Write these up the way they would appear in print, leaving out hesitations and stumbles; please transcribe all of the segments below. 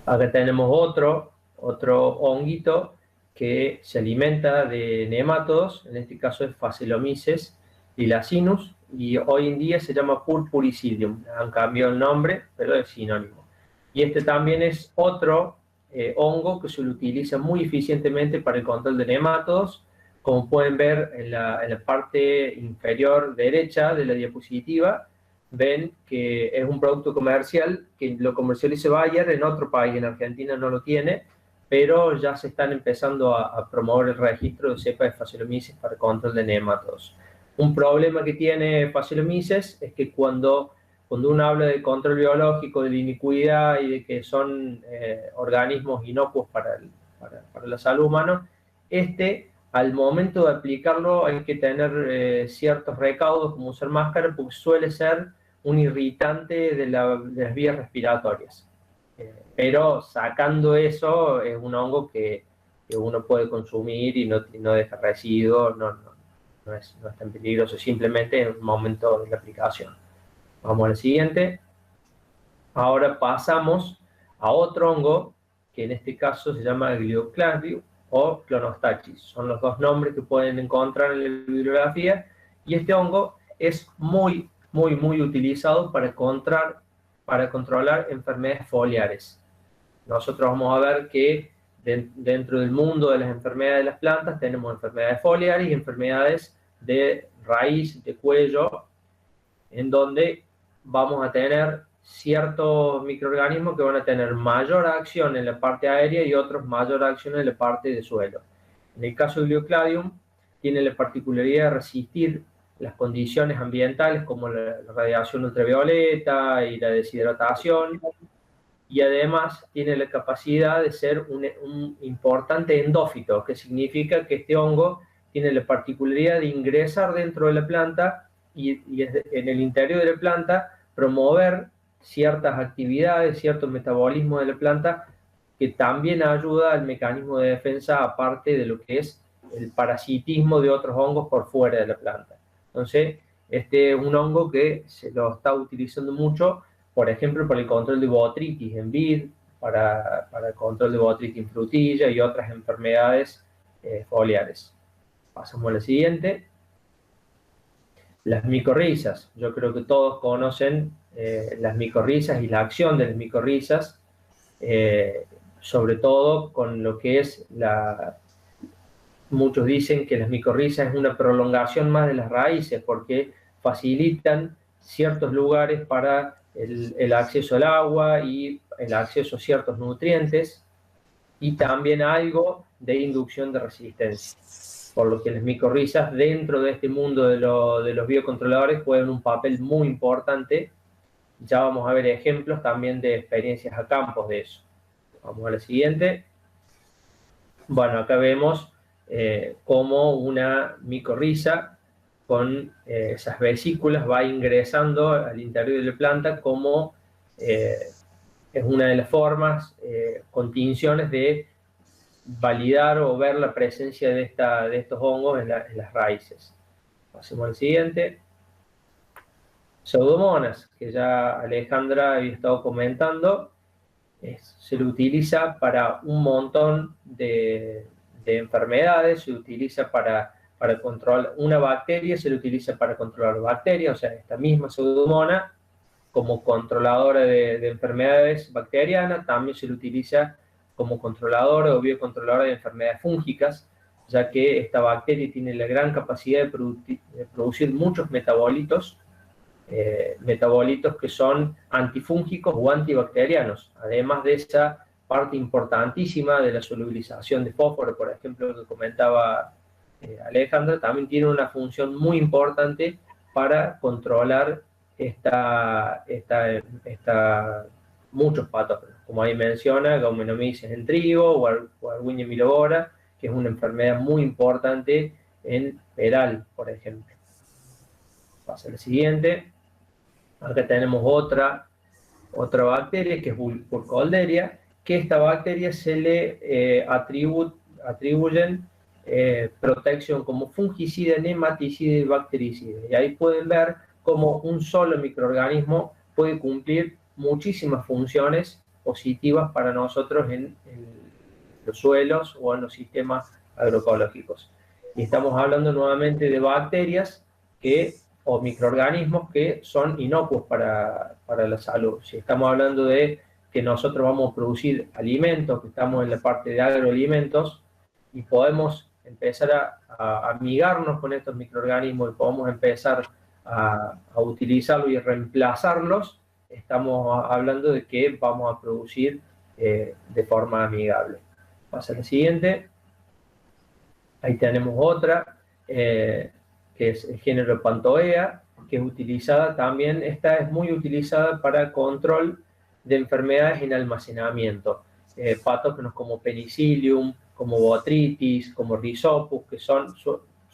Acá tenemos otro honguito que se alimenta de nematodos, en este caso es Phacellomyces lilacinus, y hoy en día se llama Purpuricidium. Han cambiado el nombre, pero es sinónimo. Y este también es otro hongo que se lo utiliza muy eficientemente para el control de nematodos. Como pueden ver en la parte inferior derecha de la diapositiva, ven que es un producto comercial que lo comercializa Bayer en otro país, en Argentina no lo tiene, pero ya se están empezando a promover el registro de cepa de Phacellomyces para control de nematodos. Un problema que tiene Phacellomyces es que cuando uno habla de control biológico, de la inicuidad y de que son organismos inocuos para la salud humana, al momento de aplicarlo hay que tener ciertos recaudos como usar máscara, porque suele ser un irritante de las vías respiratorias. Pero sacando eso, es un hongo que uno puede consumir y no deja residuos, no es tan peligroso, simplemente en un momento de la aplicación. Vamos al siguiente. Ahora pasamos a otro hongo, que en este caso se llama Gliocladium o Clonostachys. Son los dos nombres que pueden encontrar en la bibliografía. Y este hongo es muy utilizado para controlar enfermedades foliares. Nosotros vamos a ver que dentro del mundo de las enfermedades de las plantas tenemos enfermedades foliares y enfermedades de raíz, de cuello, en donde vamos a tener ciertos microorganismos que van a tener mayor acción en la parte aérea y otros mayor acción en la parte de suelo. En el caso del Gliocladium, tiene la particularidad de resistir las condiciones ambientales como la radiación ultravioleta y la deshidratación, y además tiene la capacidad de ser un importante endófito, que significa que este hongo tiene la particularidad de ingresar dentro de la planta y en el interior de la planta promover ciertas actividades, cierto metabolismo de la planta, que también ayuda al mecanismo de defensa, aparte de lo que es el parasitismo de otros hongos por fuera de la planta. Entonces, este es un hongo que se lo está utilizando mucho, por ejemplo, para el control de botritis en vid, para el control de botritis en frutilla y otras enfermedades foliares. Pasamos a la siguiente. Las micorrizas. Yo creo que todos conocen las micorrizas y la acción de las micorrizas, sobre todo con lo que es muchos dicen que las micorrizas es una prolongación más de las raíces, porque facilitan ciertos lugares para el acceso al agua y el acceso a ciertos nutrientes, y también algo de inducción de resistencia. Por lo que las micorrizas dentro de este mundo de los biocontroladores juegan un papel muy importante. Ya vamos a ver ejemplos también de experiencias a campos de eso. Vamos a la siguiente. Bueno, acá vemos cómo una micorriza con esas vesículas va ingresando al interior de la planta, como es una de las formas con tinciones de validar o ver la presencia de estos hongos en las raíces. Pasemos al siguiente. Pseudomonas, que ya Alejandra había estado comentando, se lo utiliza para un montón de enfermedades, se utiliza para controlar una bacteria, se lo utiliza para controlar bacterias, o sea, esta misma Pseudomonas como controladora de enfermedades bacterianas, también se lo utiliza como controladora o biocontroladora de enfermedades fúngicas, ya que esta bacteria tiene la gran capacidad de producir muchos metabolitos que son antifúngicos o antibacterianos, además de esa parte importantísima de la solubilización de fósforo, por ejemplo, que comentaba Alejandra, también tiene una función muy importante para controlar muchos patógenos, como ahí menciona, Gaumenomyces en trigo o Arbuña milobora, que es una enfermedad muy importante en peral, por ejemplo. Pasa al siguiente. Acá tenemos otra bacteria, que es Burkholderia, que esta bacteria se le atribuyen protección como fungicida, nematicida y bactericida. Y ahí pueden ver cómo un solo microorganismo puede cumplir muchísimas funciones positivas para nosotros en los suelos o en los sistemas agroecológicos. Y estamos hablando nuevamente de bacterias o microorganismos que son inocuos para la salud. Si estamos hablando de que nosotros vamos a producir alimentos, que estamos en la parte de agroalimentos, y podemos empezar a amigarnos con estos microorganismos y podemos empezar a utilizarlos y reemplazarlos, estamos hablando de que vamos a producir de forma amigable. Pasa a la siguiente. Ahí tenemos otra, que es el género Pantoea, que es utilizada también, esta es muy utilizada para control de enfermedades en almacenamiento. Patógenos como Penicillium, como Botrytis, como Rhizopus, que son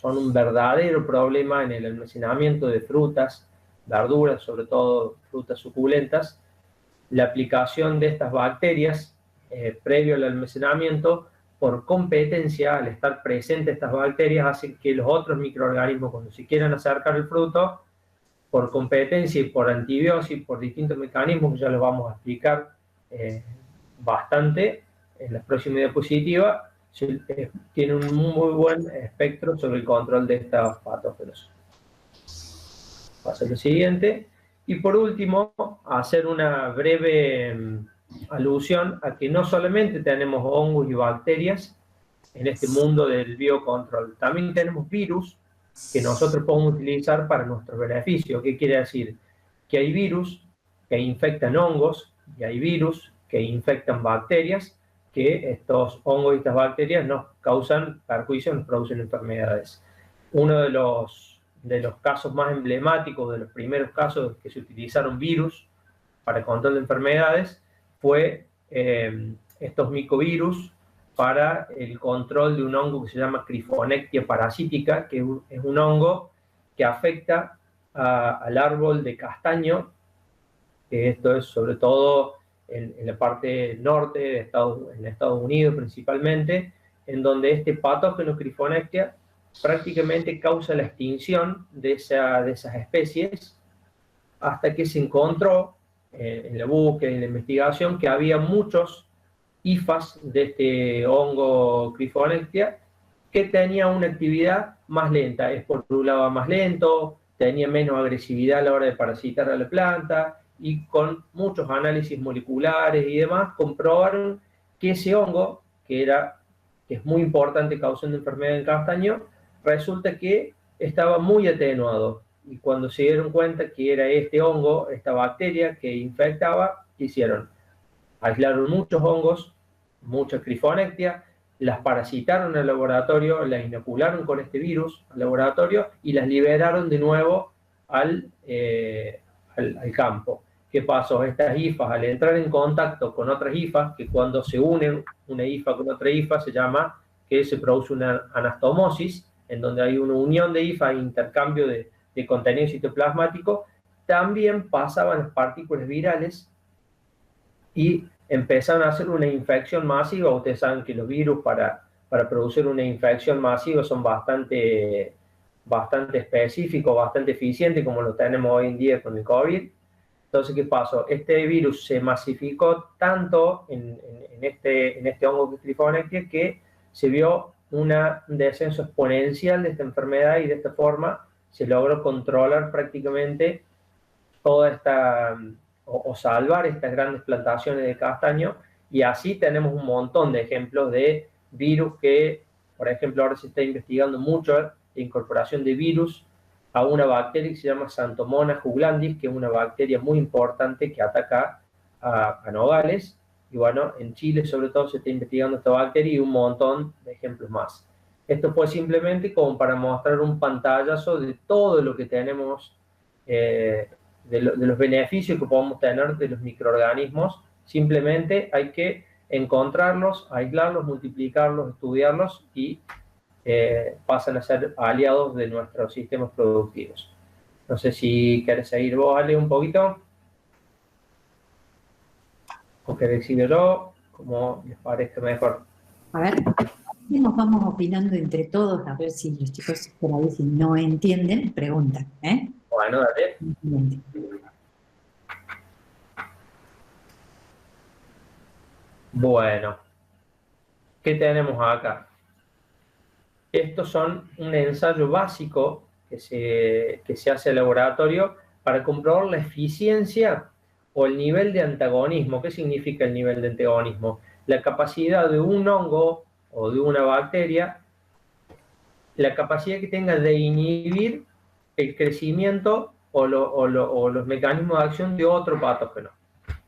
un verdadero problema en el almacenamiento de frutas, verduras, sobre todo frutas suculentas. La aplicación de estas bacterias previo al almacenamiento, por competencia, al estar presentes estas bacterias, hacen que los otros microorganismos, cuando se quieran acercar al fruto, por competencia y por antibiósis, por distintos mecanismos que ya los vamos a explicar bastante en la próxima diapositiva, tiene un muy buen espectro sobre el control de estos patógenos. Paso a lo siguiente. Y por último, hacer una breve alusión a que no solamente tenemos hongos y bacterias en este mundo del biocontrol, también tenemos virus que nosotros podemos utilizar para nuestro beneficio. ¿Qué quiere decir? Que hay virus que infectan hongos y hay virus que infectan bacterias, que estos hongos y estas bacterias nos causan perjuicio, nos producen enfermedades. Uno de los casos más emblemáticos, de los primeros casos que se utilizaron virus para control de enfermedades, fue estos micovirus para el control de un hongo que se llama Crifonectia parasítica, que es un hongo que afecta al árbol de castaño, que esto es sobre todo en la parte norte de Estados Unidos principalmente, en donde este patógeno Crifonectia prácticamente causa la extinción de esas especies, hasta que se encontró en la búsqueda y en la investigación que había muchos hifas de este hongo Crifonectia que tenía una actividad más lenta, esporulaba más lento, tenía menos agresividad a la hora de parasitar a la planta, y con muchos análisis moleculares y demás comprobaron que ese hongo, que es muy importante causando enfermedad en castaño, resulta que estaba muy atenuado. Y cuando se dieron cuenta que era este hongo, esta bacteria que infectaba, ¿qué hicieron? Aislaron muchos hongos, mucha Crifonectia, las parasitaron en el laboratorio, las inocularon con este virus al laboratorio y las liberaron de nuevo al campo. ¿Qué pasó? Estas hifas, al entrar en contacto con otras hifas, que cuando se unen una hifa con otra hifa se llama que se produce una anastomosis, en donde hay una unión de hifas e intercambio de contenido citoplasmático, también pasaban las partículas virales y empezaron a hacer una infección masiva. Ustedes saben que los virus para producir una infección masiva son bastante específicos, bastante eficientes, como lo tenemos hoy en día con el COVID. Entonces, ¿qué pasó? Este virus se masificó tanto en este hongo Crifonectia que se vio un descenso exponencial de esta enfermedad, y de esta forma se logró controlar prácticamente toda esta, o salvar estas grandes plantaciones de castaño, y así tenemos un montón de ejemplos de virus que, por ejemplo, ahora se está investigando mucho la incorporación de virus a una bacteria que se llama Xanthomonas juglandis, que es una bacteria muy importante que ataca a nogales. Y bueno, en Chile sobre todo se está investigando esta bacteria y un montón de ejemplos más. Esto fue simplemente como para mostrar un pantallazo de todo lo que tenemos, de los beneficios que podemos tener de los microorganismos. Simplemente hay que encontrarlos, aislarlos, multiplicarlos, estudiarlos, y pasan a ser aliados de nuestros sistemas productivos. No sé si querés seguir vos, Ale, un poquito. O querés seguir yo, como les parezca mejor. A ver, nos vamos opinando entre todos, a ver si los chicos por ahí, si no entienden, preguntan. Bueno, dale. Bueno, ¿qué tenemos acá? Estos son un ensayo básico que se hace en laboratorio para comprobar la eficiencia o el nivel de antagonismo. ¿Qué significa el nivel de antagonismo? La capacidad de un hongo o de una bacteria, la capacidad que tenga de inhibir el crecimiento o los mecanismos de acción de otro patógeno.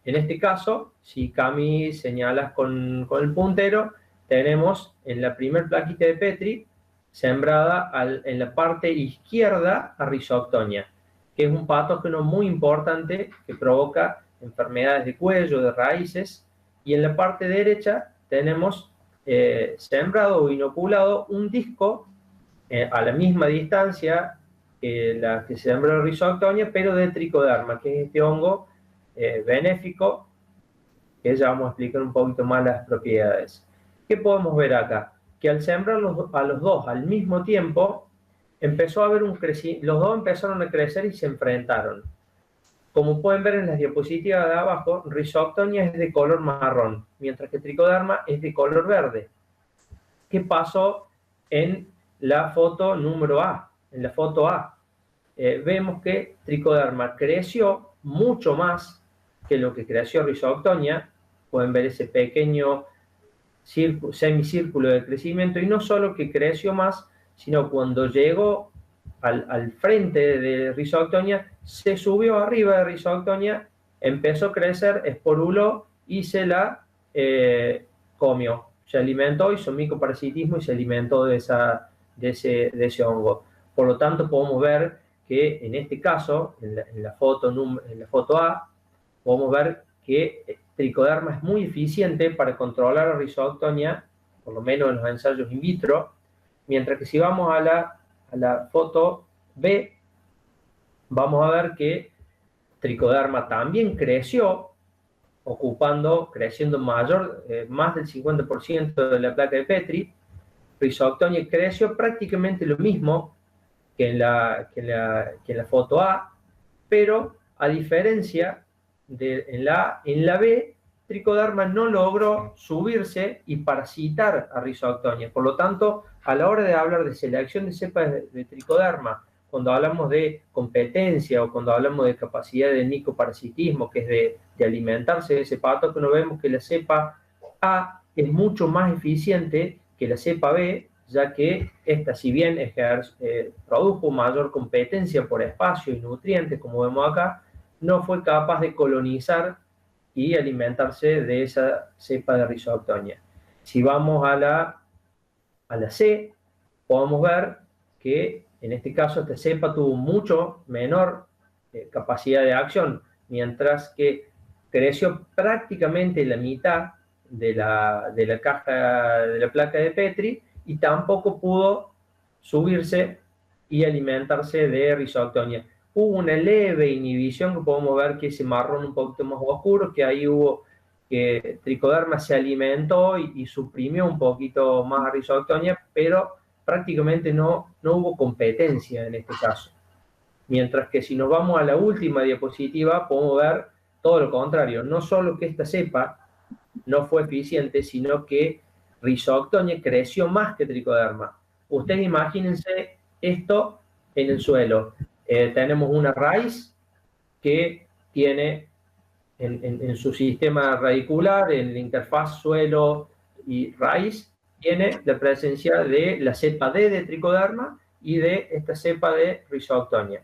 En este caso, si Cami señalas con el puntero, tenemos en la primer plaquita de Petri sembrada en la parte izquierda a Rhizoctonia, que es un patógeno muy importante que provoca enfermedades de cuello, de raíces, y en la parte derecha tenemos sembrado o inoculado un disco a la misma distancia que la que se sembró Rhizoctonia, pero de Tricoderma, que es este hongo benéfico, que ya vamos a explicar un poquito más las propiedades. ¿Qué podemos ver acá? Que al sembrarlos a los dos al mismo tiempo, empezó a haber un crecimiento, los dos empezaron a crecer y se enfrentaron. Como pueden ver en las diapositivas de abajo, Rhizoctonia es de color marrón, mientras que Tricoderma es de color verde. ¿Qué pasó en la foto número A? En la foto A, vemos que Tricoderma creció mucho más que lo que creció Rhizoctonia. Pueden ver ese pequeño semicírculo de crecimiento, y no solo que creció más, sino cuando llegó al frente de Rhizoctonia, se subió arriba de Rhizoctonia, empezó a crecer, esporuló y se la comió. Se alimentó, hizo micoparasitismo y se alimentó de ese hongo. Por lo tanto, podemos ver que en este caso, en la foto A, podemos ver que Tricoderma es muy eficiente para controlar la Rhizoctonia, por lo menos en los ensayos in vitro, mientras que si vamos a la foto B, vamos a ver que Tricoderma también creció, creciendo más del 50% de la placa de Petri. Rhizoctonia creció prácticamente lo mismo que en la foto A, pero a diferencia en la B, Tricoderma no logró subirse y parasitar a Rhizoctonia. Por lo tanto, a la hora de hablar de selección de cepas de Tricoderma, cuando hablamos de competencia o cuando hablamos de capacidad de micoparasitismo, que es de alimentarse de ese patógeno, vemos que la cepa A es mucho más eficiente que la cepa B, ya que esta, si bien produjo mayor competencia por espacio y nutrientes, como vemos acá, no fue capaz de colonizar y alimentarse de esa cepa de Rhizoctonia. Si vamos a la C, podemos ver que en este caso esta cepa tuvo mucho menor capacidad de acción, mientras que creció prácticamente la mitad de la caja de la placa de Petri y tampoco pudo subirse y alimentarse de Rhizoctonia. Hubo una leve inhibición, que podemos ver que ese marrón un poquito más oscuro, que ahí hubo que Tricoderma se alimentó y suprimió un poquito más a Rhizoctonia, pero prácticamente no hubo competencia en este caso. Mientras que si nos vamos a la última diapositiva, podemos ver todo lo contrario. No solo que esta cepa no fue eficiente, sino que Rhizoctonia creció más que Tricoderma. Ustedes imagínense esto en el suelo. Tenemos una raíz que tiene en su sistema radicular, en la interfaz suelo y raíz, tiene la presencia de la cepa D de Tricoderma y de esta cepa de Rhizoctonia.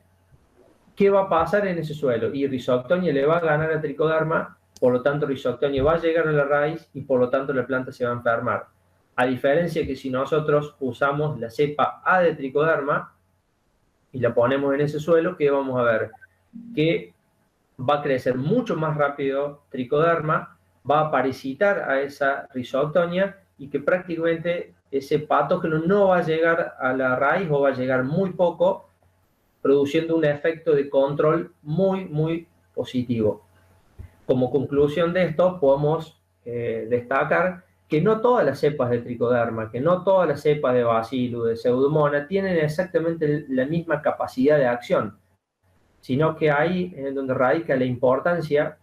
¿Qué va a pasar en ese suelo? Y Rhizoctonia le va a ganar a Tricoderma, por lo tanto Rhizoctonia va a llegar a la raíz y por lo tanto la planta se va a enfermar. A diferencia que si nosotros usamos la cepa A de Tricoderma y la ponemos en ese suelo, ¿qué vamos a ver? Que va a crecer mucho más rápido Tricoderma, va a parasitar a esa Rhizoctonia y que prácticamente ese patógeno no va a llegar a la raíz o va a llegar muy poco, produciendo un efecto de control muy, muy positivo. Como conclusión de esto, podemos destacar que no todas las cepas de Tricoderma, que no todas las cepas de Bacillus, de Pseudomonas, tienen exactamente la misma capacidad de acción, sino que ahí es donde radica la importancia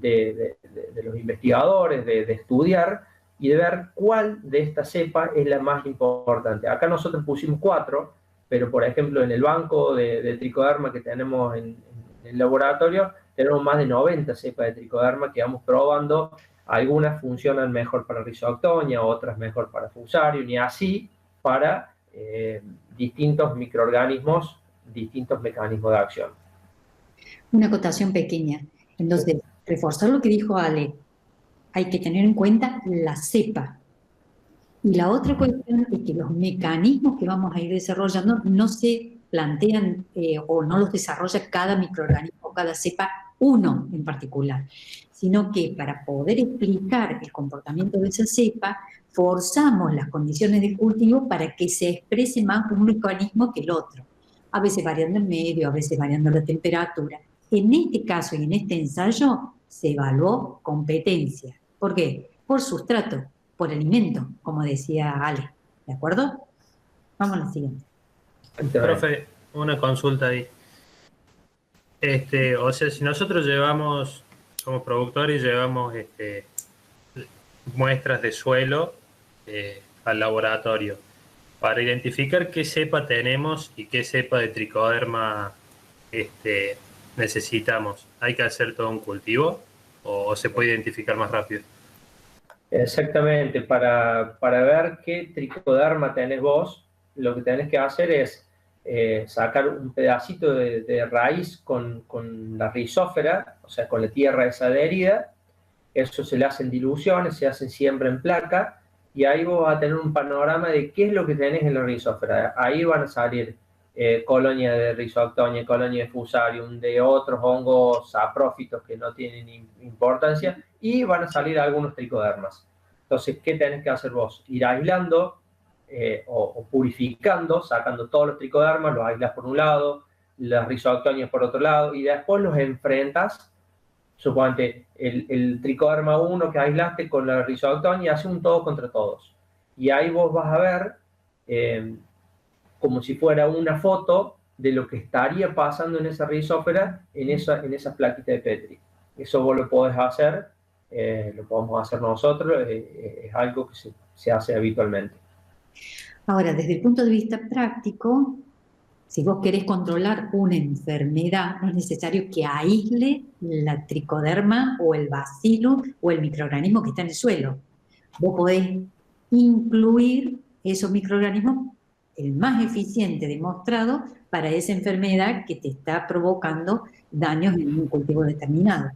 de los investigadores, de estudiar y de ver cuál de estas cepas es la más importante. Acá nosotros pusimos 4, pero por ejemplo en el banco de tricoderma que tenemos en el laboratorio, tenemos más de 90 cepas de tricoderma que vamos probando. Algunas funcionan mejor para Rhizoctonia, otras mejor para Fusarium, y así para distintos microorganismos, distintos mecanismos de acción. Una acotación pequeña. Entonces, reforzar lo que dijo Ale, hay que tener en cuenta la cepa. Y la otra cuestión es que los mecanismos que vamos a ir desarrollando no se plantean o no los desarrolla cada microorganismo, cada cepa, uno en particular, sino que para poder explicar el comportamiento de esa cepa, forzamos las condiciones de cultivo para que se exprese más un mecanismo que el otro, a veces variando el medio, a veces variando la temperatura. En este caso y en este ensayo se evaluó competencia. ¿Por qué? Por sustrato, por alimento, como decía Ale. ¿De acuerdo? Vamos a la siguiente. Profe, una consulta ahí. O sea, si nosotros somos productores y llevamos muestras de suelo al laboratorio, para identificar qué cepa tenemos y qué cepa de tricoderma necesitamos, ¿hay que hacer todo un cultivo o se puede identificar más rápido? Exactamente, para ver qué tricoderma tenés vos, lo que tenés que hacer es sacar un pedacito de raíz con la rizófera, o sea, con la tierra esa adherida. Eso se le hacen diluciones, se hacen siembra en placa, y ahí vos vas a tener un panorama de qué es lo que tenés en la rizófera. Ahí van a salir colonia de Rhizoctonia, colonia de Fusarium, de otros hongos saprófitos que no tienen importancia, y van a salir algunos tricodermas. Entonces, ¿qué tenés que hacer vos? Ir aislando o purificando, sacando todos los tricodermas, los aislas por un lado, las Rhizoctonias por otro lado, y después los enfrentas. Suponete, el tricoderma 1 que aislaste con la Rhizoctonia, hace un todo contra todos. Y ahí vos vas a ver como si fuera una foto de lo que estaría pasando en esa rizófera, en esa plaquita de Petri. Eso vos lo podés hacer, lo podemos hacer nosotros, es algo que se hace habitualmente. Ahora, desde el punto de vista práctico, si vos querés controlar una enfermedad, es necesario que aísle la tricoderma o el bacilo o el microorganismo que está en el suelo. Vos podés incluir esos microorganismos, el más eficiente demostrado para esa enfermedad que te está provocando daños en un cultivo determinado.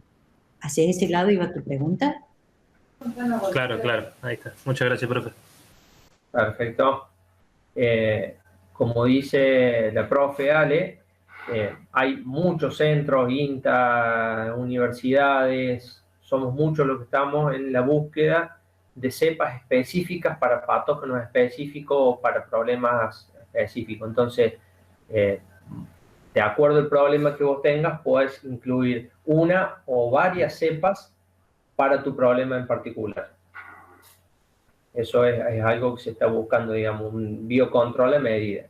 ¿Hacia ese lado iba tu pregunta? Claro, ahí está. Muchas gracias, profe. Perfecto. Como dice la profe Ale, hay muchos centros, INTA, universidades, somos muchos los que estamos en la búsqueda de cepas específicas para patógenos específicos o para problemas específicos. Entonces, de acuerdo al problema que vos tengas, puedes incluir una o varias cepas para tu problema en particular. Eso es algo que se está buscando, digamos, un biocontrol a medida.